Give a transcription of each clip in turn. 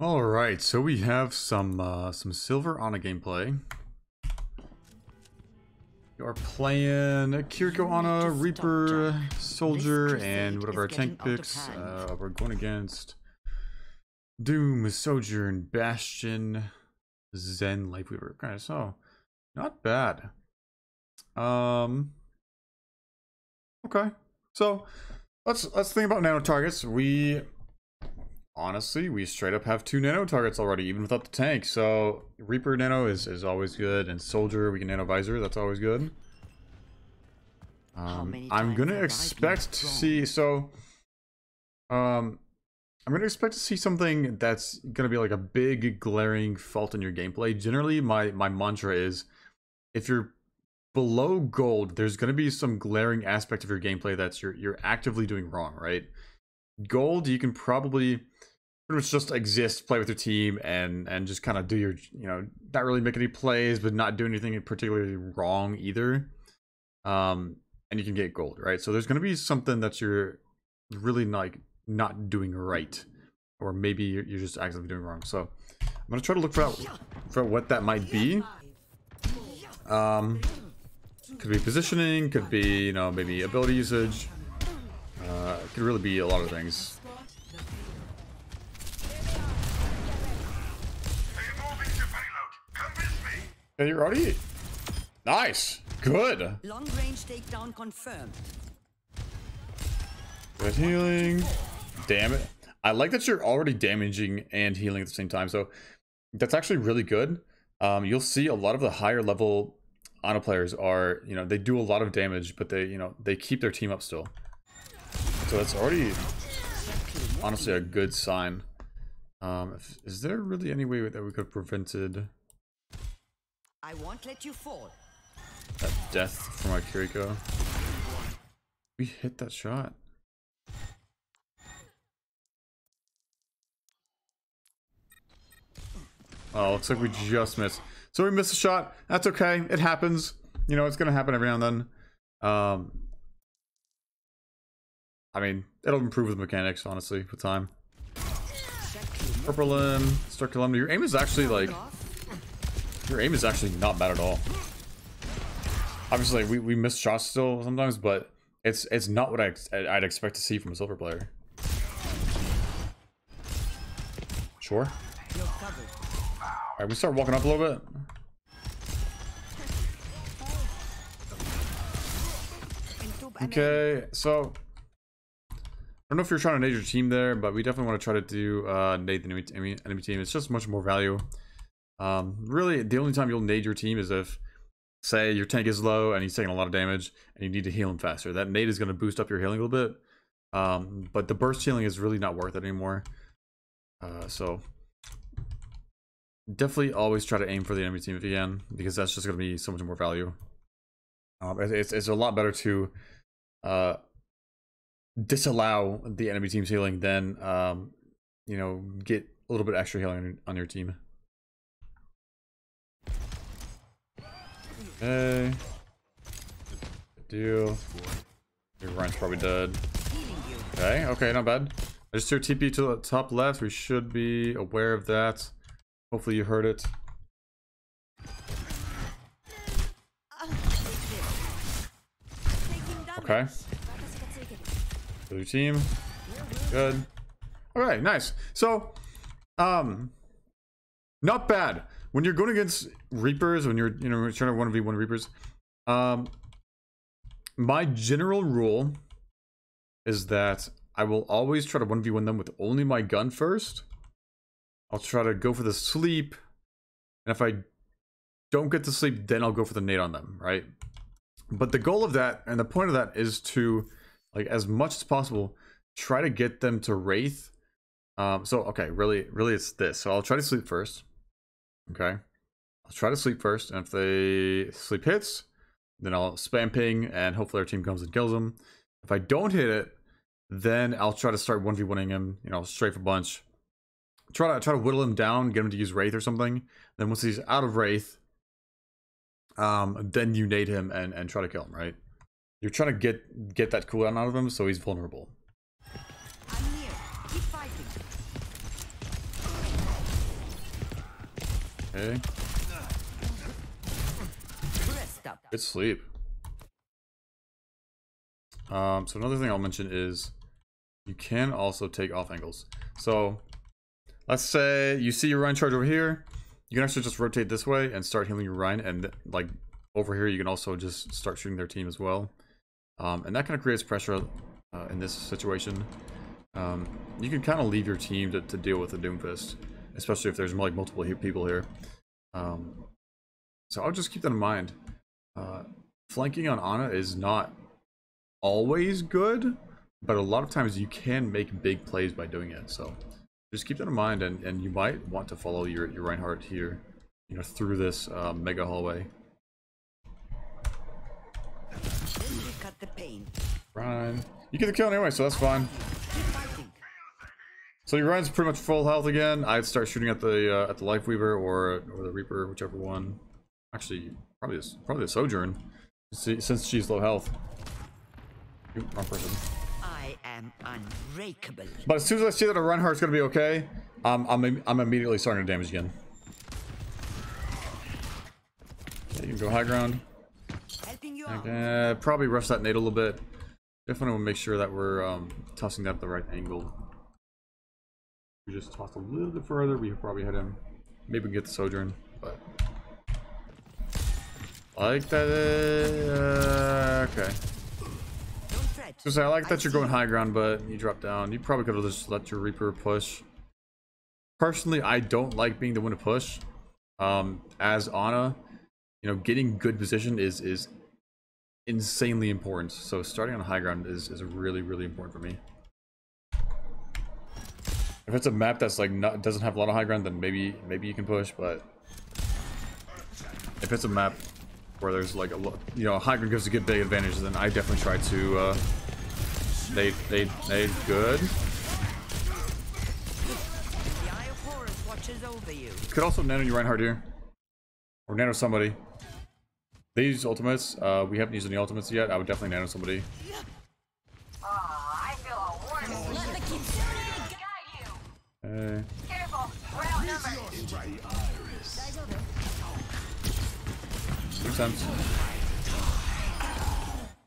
All right, so we have some silver on a gameplay. We are playing Kiriko on a Reaper, Soldier, and whatever our tank picks. We're going against Doom, Sojourn, Bastion, Zen, Lifeweaver. Okay, so not bad. Okay, so let's think about nano targets. Honestly, we straight up have 2 nano targets already, even without the tank. So Reaper nano is always good, and Soldier we can nano visor. That's always good. I'm gonna expect to see I'm gonna expect to see something that's gonna be like a big glaring fault in your gameplay. Generally, my mantra is if you're below gold, there's gonna be some glaring aspect of your gameplay that's you're actively doing wrong, right? Gold, you can probably pretty much just exist, play with your team, and just kind of do your, not really make any plays, but not do anything particularly wrong either. And you can get gold, right? So there's going to be something that you're really not doing right, or maybe you're just actively doing wrong. So I'm going to try to look for what that might be. Could be positioning, could be, maybe ability usage. Could really be a lot of things. And you're already nice, good. Long range takedown confirmed. Good healing. Damn it! I like that you're already damaging and healing at the same time. So that's actually really good. You'll see a lot of the higher level Ana players are, they do a lot of damage, but they keep their team up still. So that's already honestly a good sign. Is there really any way that we could have prevented I won't let you fall. that death from our Kiriko? We hit that shot. Oh, looks like we just missed. So we missed a shot. That's okay. It happens. It's gonna happen every now and then. I mean, it'll improve with mechanics, honestly, with time. Purple limb, start kill him. Your aim is actually not bad at all. Obviously, we miss shots still sometimes, but it's not what I'd expect to see from a silver player. Sure. Alright, we start walking up a little bit. Okay, so I don't know if you're trying to nade your team there, but we definitely want to try to do nade the enemy team. It's just much more value. Really, the only time you'll nade your team is if, say, your tank is low and he's taking a lot of damage and you need to heal him faster. That nade is going to boost up your healing a little bit, but the burst healing is really not worth it anymore. So definitely always try to aim for the enemy team if you can, because that's just going to be so much more value. It's a lot better to disallow the enemy team's healing than get a little bit extra healing on your team. Okay, good deal. Your Ryan's probably dead. Okay, not bad. I just threw TP to the top left. We should be aware of that. Hopefully you heard it. Okay. Blue team. Good. Alright, nice. So, not bad. When you're going against Reapers, when you're, trying to 1v1 Reapers, my general rule is that I will always try to 1v1 them with only my gun first. I'll try to go for the sleep, and if I don't get to sleep, then I'll go for the nade on them, right? But the goal of that, and the point of that, is to, as much as possible, try to get them to Wraith. Okay, really it's this. So I'll try to sleep first. Okay, I'll try to sleep first, and if the sleep hits, then I'll spam ping, and hopefully our team comes and kills him. If I don't hit it, then I'll try to start 1v1ing him, strafe a bunch. Try to whittle him down, get him to use Wraith or something. Then once he's out of Wraith, then you nade him and try to kill him, right? You're trying to get that cooldown out of him so he's vulnerable. I'm here. Keep fighting. Okay. Rest up. Good sleep. So another thing I'll mention is you can also take off angles. So let's say you see your Rhine charge over here. You can actually just rotate this way and start healing your Rhine, and like over here you can also just start shooting their team as well. And that kind of creates pressure in this situation. You can kind of leave your team to deal with the Doomfist, especially if there's like multiple people here. So I'll just keep that in mind. Flanking on Ana is not always good, but a lot of times you can make big plays by doing it. So just keep that in mind, and you might want to follow your Reinhardt here, you know, through this mega hallway. Cut the pain. Ryan, you get the kill anyway, so that's fine. So your Ryan's pretty much full health again. I'd start shooting at the Life Weaver or the Reaper, whichever one. Actually, probably the Sojourn, since she's low health. Ooh, wrong person. I am unbreakable. But as soon as I see that a Reinhardt's gonna be okay, I'm immediately starting to damage again. Okay, you can go high ground. Helping you Okay, probably rush that nade a little bit. Definitely want to make sure that we're tossing that at the right angle. We just tossed a little bit further, we probably hit him. Maybe we can get the Sojourn, but like that. Okay. So I like that you're going high ground, but you drop down. You probably could have just let your Reaper push. Personally, I don't like being the one to push. As Ana, you know, getting good position is insanely important. So starting on high ground is really, really important for me. If it's a map that's like doesn't have a lot of high ground, then maybe you can push. But if it's a map where there's like a lot, you know, high ground gives a good big advantage, then I definitely try to they good. The Eye of Horus watches over you. Could also nano your Reinhardt here, or nano somebody. They use ultimates. We haven't used any ultimates yet. I would definitely nano somebody. I feel a warning. Let the keep guide you. Hey. Careful, we're outnumbered. Makes sense.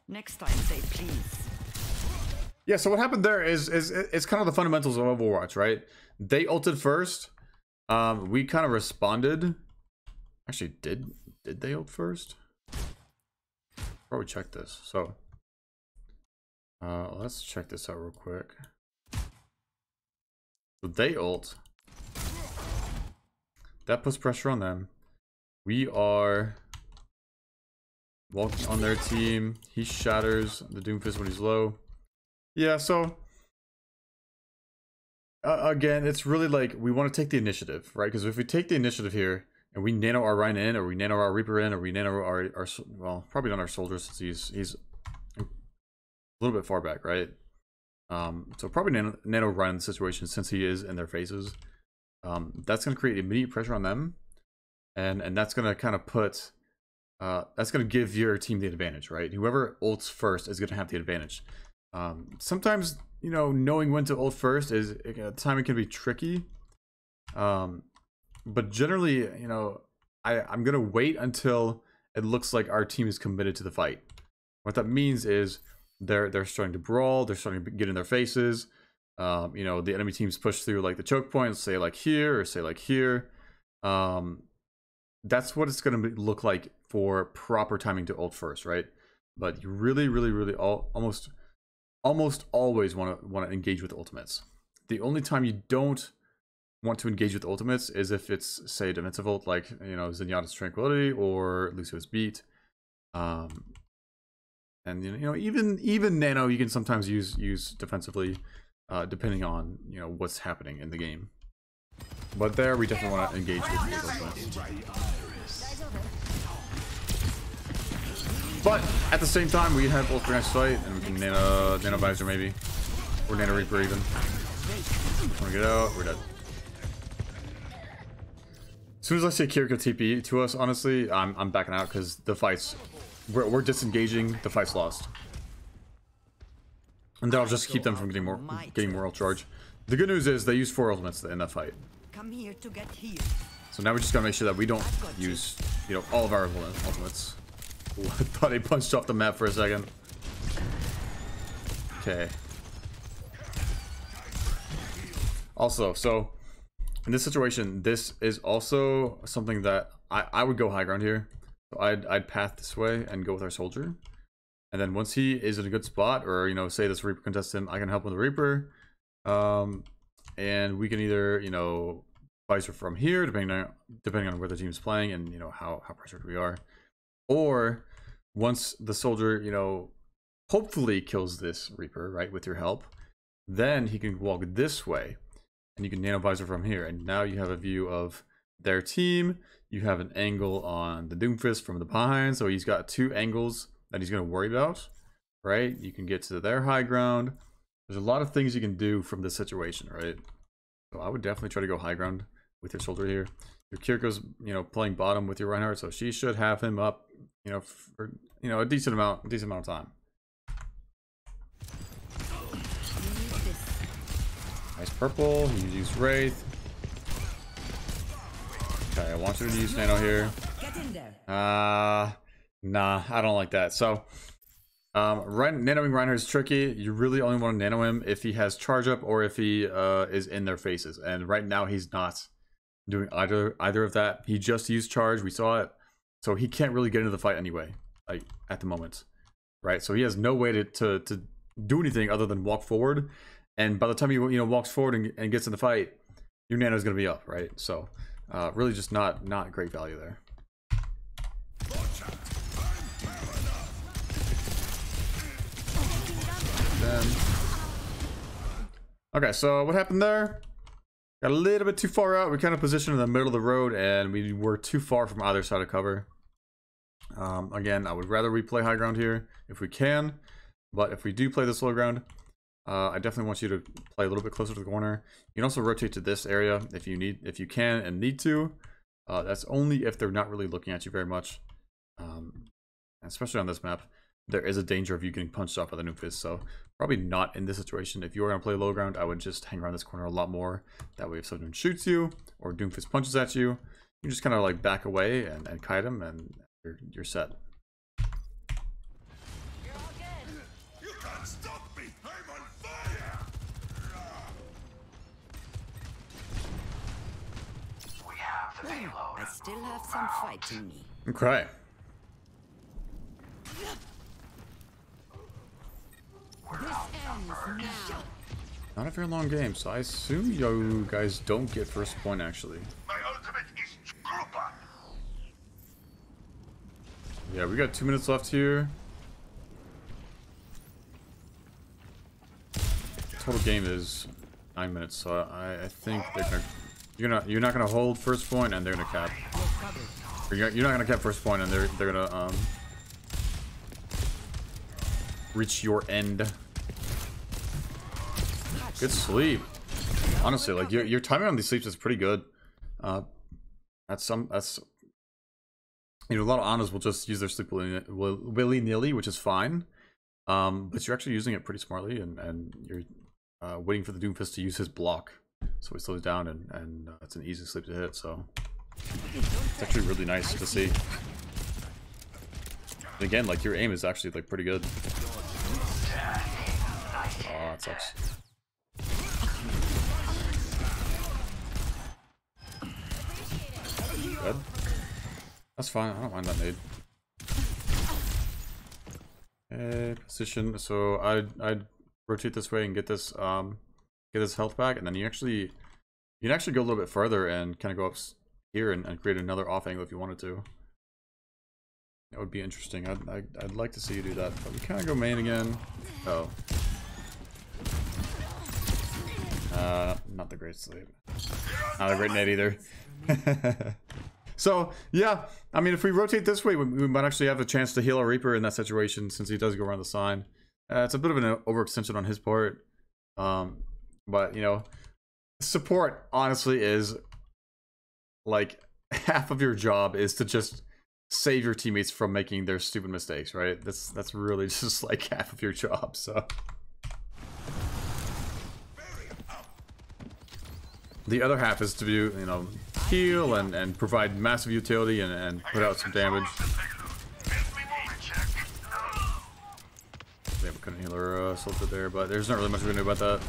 Next time, say please. Yeah, so what happened there is it's kind of the fundamentals of Overwatch, right? They ulted first. We kind of responded. Actually, did they ult first? Probably check this. So let's check this out real quick. So they ult. That puts pressure on them. We are walking on their team. He shatters the Doomfist when he's low. Yeah, so again, it's really like we want to take the initiative, right? Because if we take the initiative here and we nano our Rhine in, or we nano our Reaper in, or we nano our well, probably not our soldier since he's a little bit far back, right? So probably nano Rhine in the situation since he is in their faces. That's going to create immediate pressure on them, and that's going to kind of put that's going to give your team the advantage, right? Whoever ults first is going to have the advantage. Sometimes, you know, knowing when to ult first is timing can be tricky. But generally, you know, I'm gonna wait until it looks like our team is committed to the fight. What that means is they're starting to brawl, they're starting to get in their faces. You know, the enemy teams push through like the choke points, say like here or say like here. That's what it's gonna look like for proper timing to ult first, right? But you really almost always want to engage with ultimates. The only time you don't want to engage with ultimates is if it's, say, defensive ult, like, you know, Zenyatta's Tranquility or Lucio's Beat. And you know, even Nano you can sometimes use defensively, depending on, you know, what's happening in the game. But there we definitely want to engage with ultimates. But at the same time, we have ult for next fight, and we can nano visor maybe, or nano Reaper even. Just want to get out. We're dead. As soon as I see Kiriko TP to us, honestly, I'm backing out because the fight's we're disengaging. The fight's lost, and that'll just keep them from getting more ult charge. The good news is they used 4 ultimates in that fight. Come here to get healed. So now we just gotta make sure that we don't use, you know, all of our ultimates. Ooh, I thought he punched off the map for a second. Okay. Also, so in this situation, this is also something that I would go high ground here. So I'd path this way and go with our soldier. And then once he is in a good spot, or, you know, say this Reaper contestant, I can help with the Reaper. And we can either, you know, visor from here, depending on where the team's playing and, you know, how pressured we are. Or once the soldier, you know, hopefully kills this Reaper, right, with your help, then he can walk this way and you can nano visor from here. And now you have a view of their team. You have an angle on the Doomfist from the behind. So he's got two angles that he's going to worry about, right? You can get to their high ground. There's a lot of things you can do from this situation, right? So I would definitely try to go high ground with your soldier here. Your Kiriko's, you know, playing bottom with your Reinhardt, so she should have him up, you know, for, you know, a decent amount of time. Nice purple. You use Wraith. Okay, I want you to use Nano here. Get in there. Nah, I don't like that. So, nanoing Reinhardt is tricky. You really only want to nano him if he has charge up or if he is in their faces. And right now he's not doing either of that. He just used charge. We saw it. So he can't really get into the fight anyway, like at the moment, right? So he has no way to do anything other than walk forward. And by the time he, you know, walks forward and gets in the fight, your nano is going to be up, right? So really just not great value there. Okay, so what happened there? Got a little bit too far out. We kind of positioned in the middle of the road and we were too far from either side of cover. Again, I would rather we play high ground here if we can, but if we do play this low ground, I definitely want you to play a little bit closer to the corner. You can also rotate to this area if you can and need to. That's only if they're not really looking at you very much. Especially on this map, there is a danger of you getting punched off by the Doomfist, so probably not in this situation. If you were going to play low ground, I would just hang around this corner a lot more. That way if someone shoots you or Doomfist punches at you, you just kind of like back away and kite him and you're set. You're all good. You can't stop me! I'm on fire! We have the payload. I still have some fight in me. Okay. This ends now. Not a very long game, so I assume you guys don't get first point actually. My ultimate is Scooper. Yeah, we got 2 minutes left here. Total game is 9 minutes, so I think they're gonna you're not gonna hold first point and they're gonna cap. Or you're not gonna cap first point and they're gonna reach your end. Good sleep. Honestly, like your timing on these sleeps is pretty good. That's you know, a lot of Anas will just use their sleep willy-nilly, which is fine. But you're actually using it pretty smartly, and you're waiting for the Doomfist to use his block, so he slows down, and it's an easy sleep to hit. So it's actually really nice to see. And again, like your aim is actually like pretty good. Oh, that sucks. Good. That's fine. I don't mind that nade. Okay, position. So I'd rotate this way and get this health back, and then you can actually go a little bit further and kind of go up here and create another off angle if you wanted to. That would be interesting. I'd like to see you do that, but we kind of go main again. Oh. Not the great sleep. Not a great net either. So, yeah, I mean, if we rotate this way, we might actually have a chance to heal our Reaper in that situation, since he does go around the sign. It's a bit of an overextension on his part. But, you know, support, honestly, is, like, half of your job is to just save your teammates from making their stupid mistakes, right? That's really just, like, half of your job, so... The other half is to do, you know, heal and provide massive utility and put out some damage. Yeah, we couldn't heal our soldier there, but there's not really much we can do about that.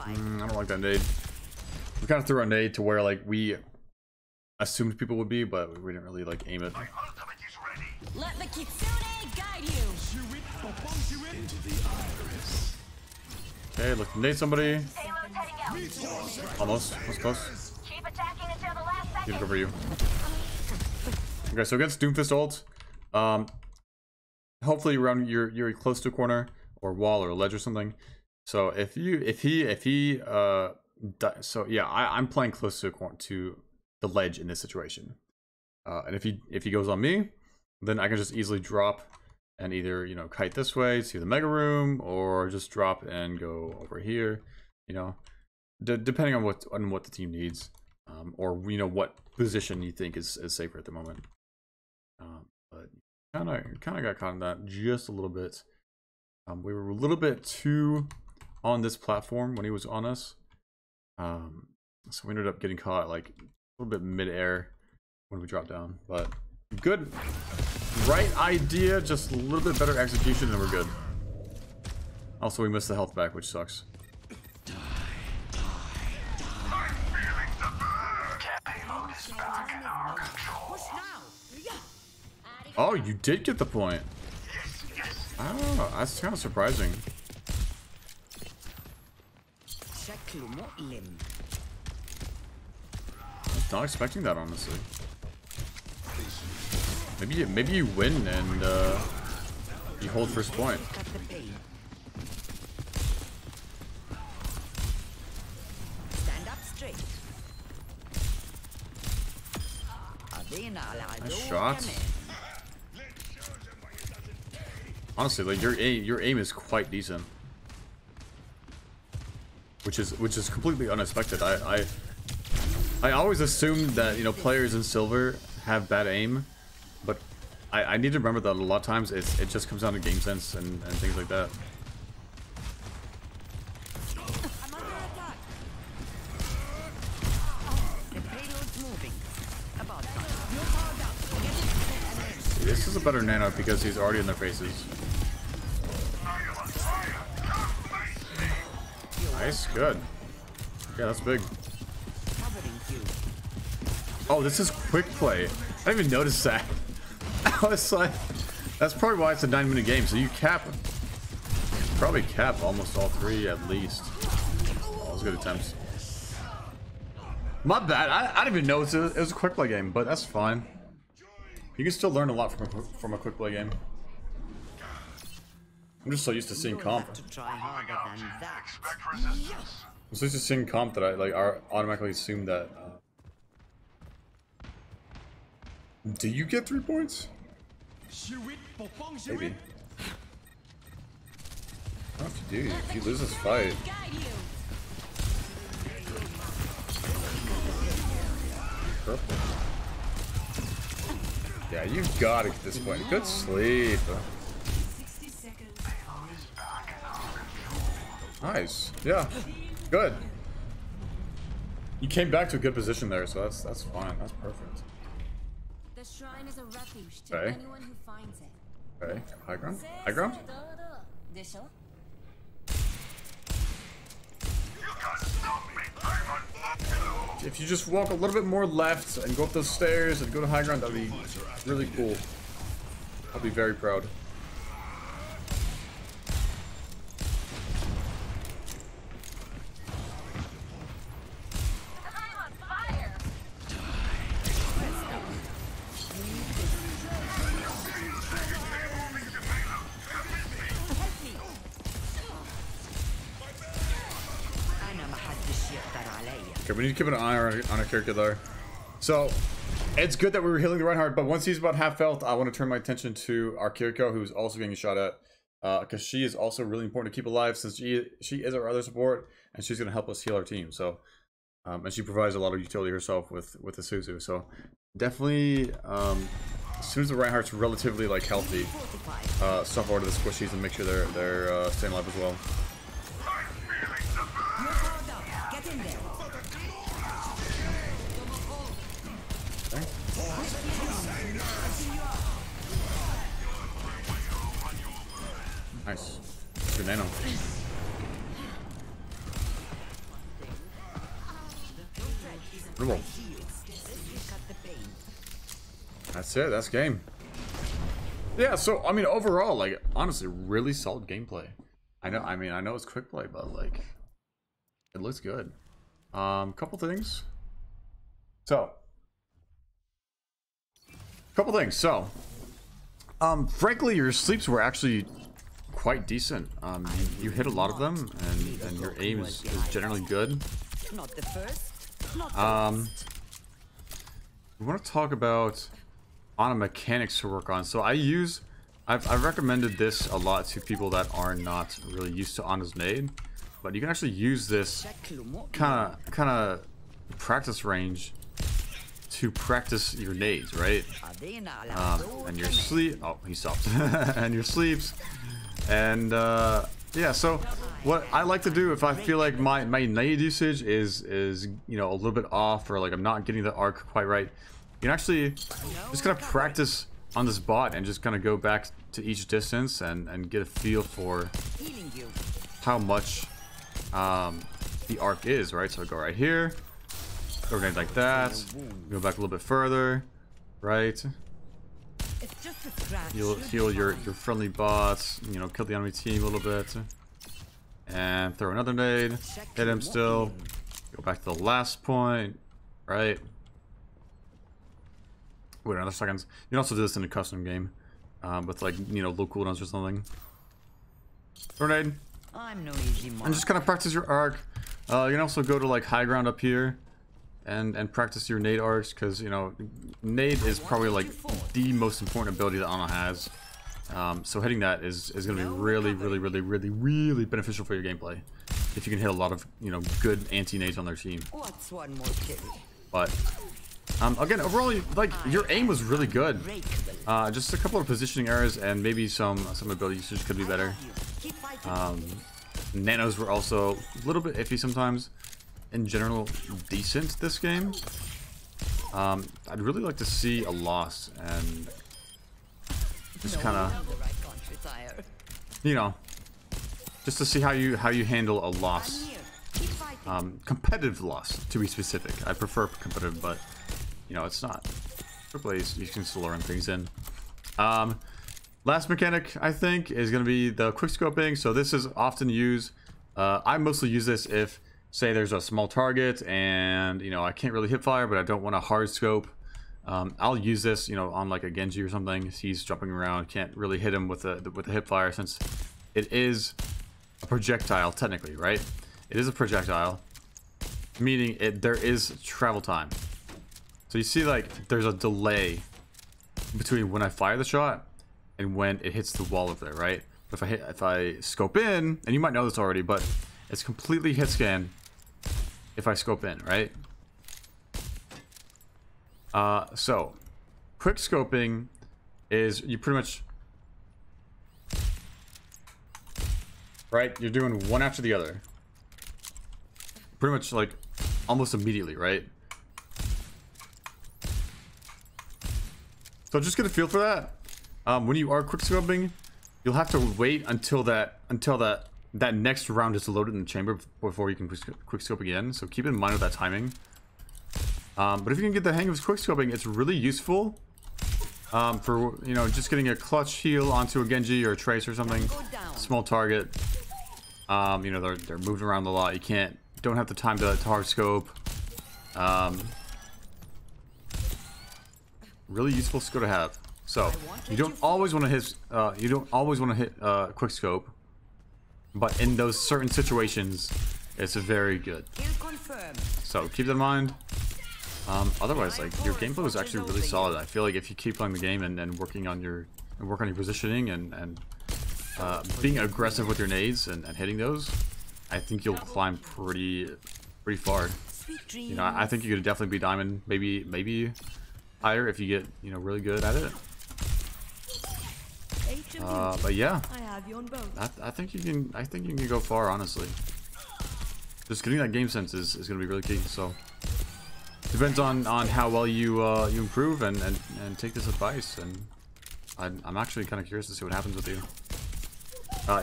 I don't like that nade. We kind of threw a nade to where like we assumed people would be, but we didn't really like aim it. Let the kitsune guide you. Into the iris. Okay, look to nade somebody. Payload's heading out. Almost. That's close. Keep attacking until the last Keep it second. over you. Okay, so against Doomfist ult, hopefully around you're close to a corner or wall or a ledge or something. So if he so yeah, I'm playing close to the ledge in this situation. And if he goes on me, then I can just easily drop and either, you know, kite this way to the mega room, or just drop and go over here, you know, depending on what the team needs, or you know what position you think is safer at the moment. But kind of got caught in that just a little bit. We were a little bit too on this platform when he was on us, so we ended up getting caught like a little bit mid-air when we dropped down. But good, right idea, just a little bit better execution, and we're good. Also, we missed the health back, which sucks. Oh, you did get the point. Oh, that's kind of surprising. I was not expecting that, honestly. Maybe you win and you hold first point. Stand up straight. Nice shot. Honestly, like your aim is quite decent, which is completely unexpected. I always assumed that, you know, players in silver have bad aim, but I need to remember that a lot of times it just comes down to game sense and things like that. I'm under attack. The payload's moving. About time. You're powered up. Get it. This is a better nano because he's already in their faces. Nice, good. Yeah, that's big. Covering you. Oh, this is quick play. I didn't even notice that. I was like, that's probably why it's a 9-minute game. So you probably cap almost all three at least. All those good attempts. My bad. I didn't even know it was a quick play game, but that's fine. You can still learn a lot from a quick play game. I'm just so used to seeing comp. To try harder than that. I'm so used to seeing comp that I automatically assume that. Do you get 3 points? Maybe. I don't know if you do. If you lose this fight. Guide you. Purple. Yeah, you got it at this point. Good sleep. Nice. Yeah. Good. You came back to a good position there, so that's fine. That's perfect. The shrine is a refuge to Okay. anyone who finds it. Okay. High ground? High ground? If you just walk a little bit more left and go up those stairs and go to high ground, that'd be really cool. I'll be very proud. I'm on fire. Okay, we need to keep an eye on a character there. So, it's good that we were healing the Reinhardt, but once he's about half health, I want to turn my attention to our Kiriko, who's also getting shot at. Because she is also really important to keep alive, since she is our other support, and she's going to help us heal our team. So, and she provides a lot of utility herself with the Suzu. So, definitely, as soon as the Reinhardt's relatively like healthy, stuff over to the squishies and make sure they're staying alive as well. Get in there. nano. Dribble. That's it. That's game. Yeah. So I mean, overall, like honestly, really solid gameplay. I know. I mean, I know it's quick play, but like, it looks good. Couple things. So, frankly, your sleeps were actually quite decent. You hit a lot of them, and your aim is generally good. Not the first, not the We want to talk about on mechanics to work on. So I've recommended this a lot to people that are not really used to Ana's nade, but you can actually use this kind of practice range to practice your nades, right? And your sleep. Oh, he stopped. And your sleeps, and yeah. So what I like to do if I feel like my nade usage is you know a little bit off, or like I'm not getting the arc quite right, you can actually just kind of practice on this bot and just kind of go back to each distance and get a feel for how much the arc is, right? So I go right here, go right like that, go back a little bit further, right? It's just a scratch. You'll heal your friendly bots, you know, kill the enemy team a little bit, and throw another nade, hit him still, go back to the last point, right? Wait another second. You can also do this in a custom game, with like, you know, low cooldowns or something. Throw a nade. I'm no easy mark. And just kind of practice your arc. You can also go to like high ground up here and practice your nade arcs, because you know nade is probably like the most important ability that Ana has. So hitting that is going to be really beneficial for your gameplay if you can hit a lot of, you know, good anti-nades on their team. What's one more kill? But again, overall, like your aim was really good. Just a couple of positioning errors and maybe some ability usage could be better. Nanos were also a little bit iffy sometimes. In general, decent this game. I'd really like to see a loss and just kind of, you know, just to see how you handle a loss. Competitive loss, to be specific. I prefer competitive, but you know, it's not. Plays, you can still learn things in. Last mechanic, I think, is going to be the quick scoping. So this is often used. I mostly use this if, say, there's a small target and, you know, I can't really hip fire, but I don't want a hard scope. I'll use this, you know, on like a Genji or something. He's jumping around, can't really hit him with a hip fire, since it is a projectile technically, right? It is a projectile, meaning there is travel time. So you see, like, there's a delay between when I fire the shot and when it hits the wall over there, right? If I scope in, and you might know this already, but it's completely hit scan if I scope in, right? So quick scoping is you pretty much, right? You're doing one after the other, pretty much like almost immediately, right? So just get a feel for that. When you are quick scoping, you'll have to wait until that next round is loaded in the chamber before you can quick scope again. So keep in mind with that timing. But if you can get the hang of quick scoping, it's really useful for, you know, just getting a clutch heal onto a Genji or a Trace or something. Small target. You know, they're moving around a lot. You don't have the time to hard scope. Really useful skill to have. So you don't always want to hit quick scope, but in those certain situations, it's very good. So keep that in mind. Otherwise, like, your gameplay was actually really solid. I feel like if you keep playing the game and work on your positioning and being aggressive with your nades and hitting those, I think you'll climb pretty far. You know, I think you could definitely be diamond, maybe higher if you get, you know, really good at it. But yeah, I think you can go far, honestly. Just getting that game sense is gonna be really key. So depends on how well you improve and take this advice, and I'm actually kind of curious to see what happens with you.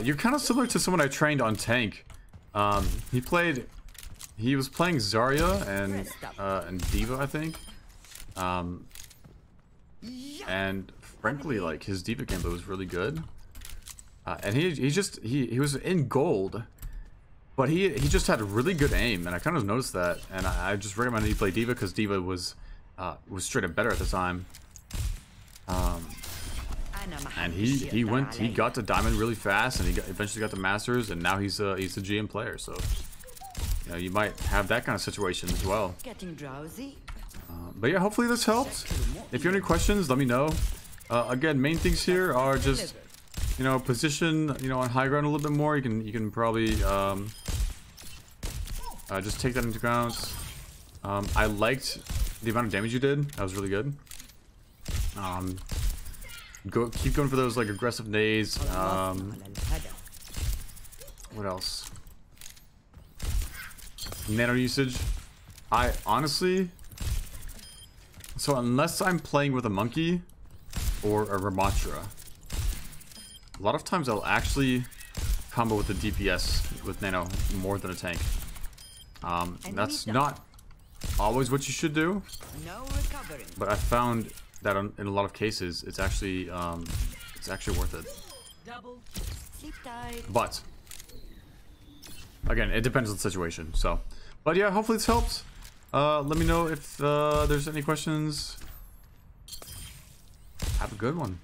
You're kind of similar to someone I trained on tank. He was playing Zarya and Diva, I think. And frankly, like, his Diva gameplay was really good. And he was in gold, but he just had really good aim, and I kind of noticed that. And I just recommended he play Diva because Diva was straight up better at the time. And he got to Diamond really fast, and he eventually got to Masters, and now he's a GM player. So you know, you might have that kind of situation as well. Getting drowsy. But yeah, hopefully this helped. If you have any questions, let me know. Again, main things here are just, you know, position, you know, on high ground a little bit more. You can probably just take that into account. I liked the amount of damage you did. That was really good. Keep going for those like aggressive nades. What else? Nano usage. I honestly, so unless I'm playing with a monkey or a Ramatra, a lot of times I'll actually combo with the DPS with Nano more than a tank. That's not always what you should do, but I found that in a lot of cases it's actually worth it. But again, it depends on the situation. So, but yeah, hopefully this helps. Let me know if there's any questions. Have a good one.